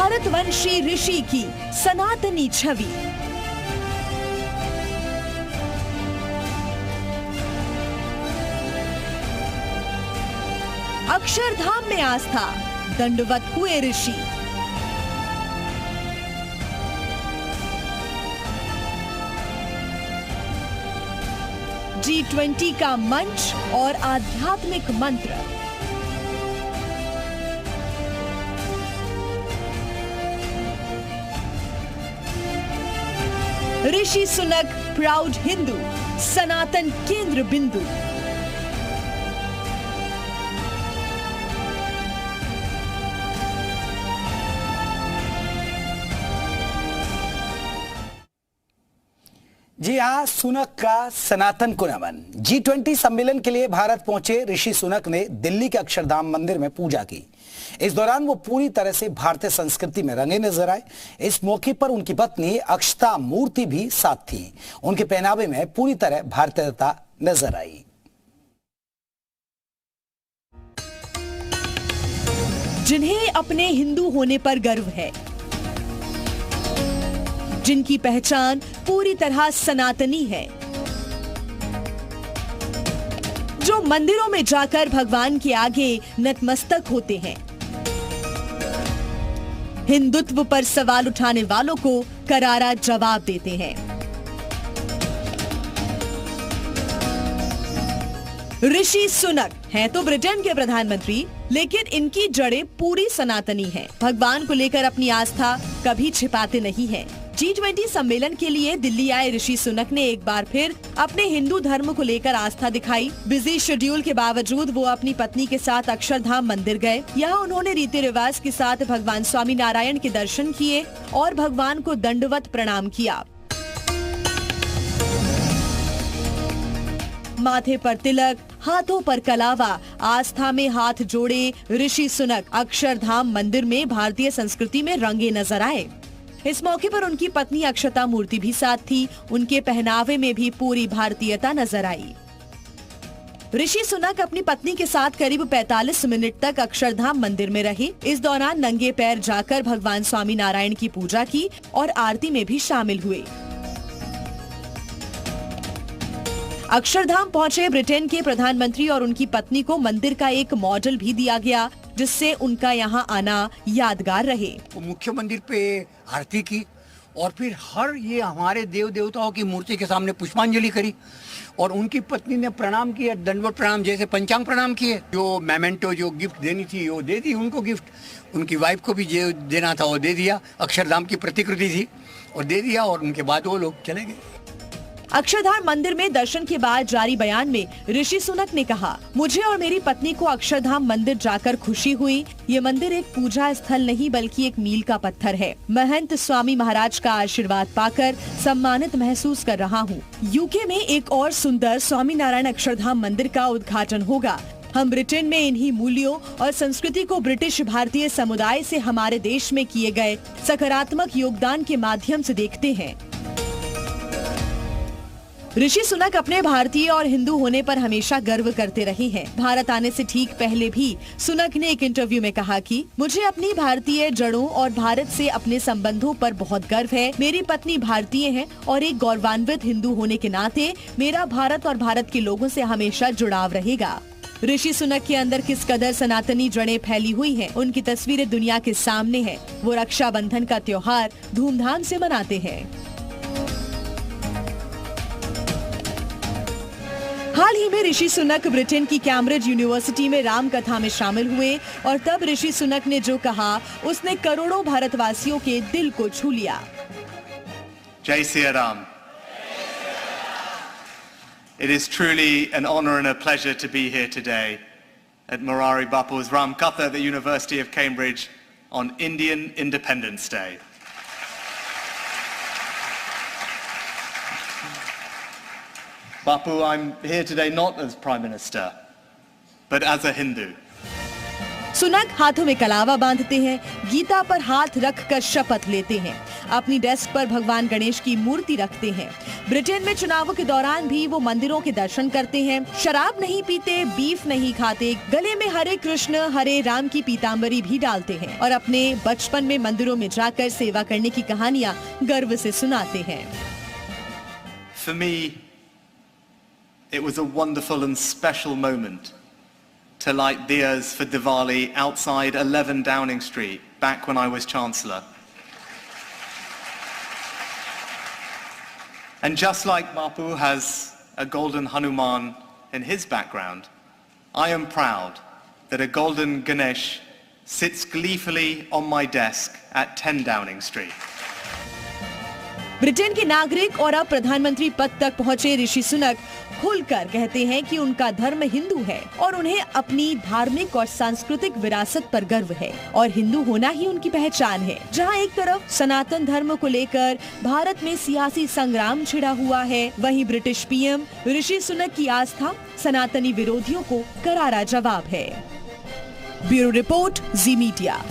भारतवंशी ऋषि की सनातनी छवि। अक्षरधाम में आस्था, दंडवत हुए ऋषि। G20 का मंच और आध्यात्मिक मंत्र। ऋषि सुनक प्राउड हिंदू, सनातन केंद्र बिंदु। जी हाँ, सुनक का सनातन को नमन। G20 सम्मेलन के लिए भारत पहुंचे ऋषि सुनक ने दिल्ली के अक्षरधाम मंदिर में पूजा की। इस दौरान वो पूरी तरह से भारतीय संस्कृति में रंगे नजर आए। इस मौके पर उनकी पत्नी अक्षता मूर्ति भी साथ थी। उनके पहनावे में पूरी तरह भारतीयता नजर आई। जिन्हें अपने हिंदू होने पर गर्व है, जिनकी पहचान पूरी तरह सनातनी है, जो मंदिरों में जाकर भगवान के आगे नतमस्तक होते हैं, हिंदुत्व पर सवाल उठाने वालों को करारा जवाब देते हैं। ऋषि सुनक हैं तो ब्रिटेन के प्रधानमंत्री, लेकिन इनकी जड़ें पूरी सनातनी हैं। भगवान को लेकर अपनी आस्था कभी छिपाते नहीं हैं। G20 सम्मेलन के लिए दिल्ली आए ऋषि सुनक ने एक बार फिर अपने हिंदू धर्म को लेकर आस्था दिखाई। बिजी शेड्यूल के बावजूद वो अपनी पत्नी के साथ अक्षरधाम मंदिर गए। यहाँ उन्होंने रीति रिवाज के साथ भगवान स्वामी नारायण के दर्शन किए और भगवान को दंडवत प्रणाम किया। माथे पर तिलक, हाथों पर कलावा, आस्था में हाथ जोड़े ऋषि सुनक अक्षरधाम मंदिर में भारतीय संस्कृति में रंगे नजर आए। इस मौके पर उनकी पत्नी अक्षता मूर्ति भी साथ थी। उनके पहनावे में भी पूरी भारतीयता नजर आई। ऋषि सुनक अपनी पत्नी के साथ करीब 45 मिनट तक अक्षरधाम मंदिर में रहे। इस दौरान नंगे पैर जाकर भगवान स्वामी नारायण की पूजा की और आरती में भी शामिल हुए। अक्षरधाम पहुंचे ब्रिटेन के प्रधानमंत्री और उनकी पत्नी को मंदिर का एक मॉडल भी दिया गया, जिससे उनका यहां आना यादगार रहे। मुख्य मंदिर पे आरती की और फिर हर ये हमारे देव देवताओं की मूर्ति के सामने पुष्पांजलि करी और उनकी पत्नी ने प्रणाम किया, दंडवत प्रणाम, जैसे पंचांग प्रणाम किए। जो मेमेंटो जो गिफ्ट देनी थी वो दे दी उनको गिफ्ट। उनकी वाइफ को भी जो देना था वो दे दिया। अक्षरधाम की प्रतिकृति थी और दे दिया और उनके बाद वो लोग चले गए। अक्षरधाम मंदिर में दर्शन के बाद जारी बयान में ऋषि सुनक ने कहा, मुझे और मेरी पत्नी को अक्षरधाम मंदिर जाकर खुशी हुई। ये मंदिर एक पूजा स्थल नहीं बल्कि एक मील का पत्थर है। महंत स्वामी महाराज का आशीर्वाद पाकर सम्मानित महसूस कर रहा हूँ। यूके में एक और सुंदर स्वामी नारायण अक्षरधाम मंदिर का उद्घाटन होगा। हम ब्रिटेन में इन्हीं मूल्यों और संस्कृति को ब्रिटिश भारतीय समुदाय से हमारे देश में किए गए सकारात्मक योगदान के माध्यम से देखते हैं। ऋषि सुनक अपने भारतीय और हिंदू होने पर हमेशा गर्व करते रहे हैं। भारत आने से ठीक पहले भी सुनक ने एक इंटरव्यू में कहा कि मुझे अपनी भारतीय जड़ों और भारत से अपने संबंधों पर बहुत गर्व है। मेरी पत्नी भारतीय है और एक गौरवान्वित हिंदू होने के नाते मेरा भारत और भारत के लोगों से हमेशा जुड़ाव रहेगा। ऋषि सुनक के अंदर किस कदर सनातनी जड़ें फैली हुई हैं, उनकी तस्वीरें दुनिया के सामने हैं। वो रक्षाबंधन का त्योहार धूमधाम से मनाते हैं। हाल ही में ऋषि सुनक ब्रिटेन की कैम्ब्रिज यूनिवर्सिटी में राम कथा में शामिल हुए और तब ऋषि सुनक ने जो कहा उसने करोड़ों भारतवासियों के दिल को छू लिया। जय Siya Ram. It is truly an honor and a pleasure to be here today at Morari Bapu's Ram Katha at the University of Cambridge on Indian Independence Day. Bapu, I'm here today not as Prime Minister, but as a Hindu. Sunak हाथों में कलावा बांधते हैं, गीता पर हाथ रखकर शपथ लेते हैं। अपनी डेस्क पर भगवान गणेश की मूर्ति रखते हैं। ब्रिटेन में चुनावों के दौरान भी वो मंदिरों के दर्शन करते हैं, शराब नहीं पीते, बीफ नहीं खाते, गले में हरे कृष्ण हरे राम की पीताम्बरी भी डालते हैं और अपने बचपन में मंदिरों में जाकर सेवा करने की कहानियां गर्व से सुनाते हैं। For me, it was a wonderful and special moment to light diyas for Diwali outside 11 Downing Street back when I was Chancellor. And just like Bapu has a golden Hanuman in his background, I am proud that a golden Ganesh sits gleefully on my desk at 10 Downing Street. Britain के नागरिक और अब प्रधानमंत्री पद तक पहुंचे ऋषि सुनक खुलकर कहते हैं कि उनका धर्म हिंदू है और उन्हें अपनी धार्मिक और सांस्कृतिक विरासत पर गर्व है और हिंदू होना ही उनकी पहचान है। जहां एक तरफ सनातन धर्म को लेकर भारत में सियासी संग्राम छिड़ा हुआ है, वहीं ब्रिटिश पीएम ऋषि सुनक की आस्था सनातनी विरोधियों को करारा जवाब है। ब्यूरो रिपोर्ट, जी मीडिया।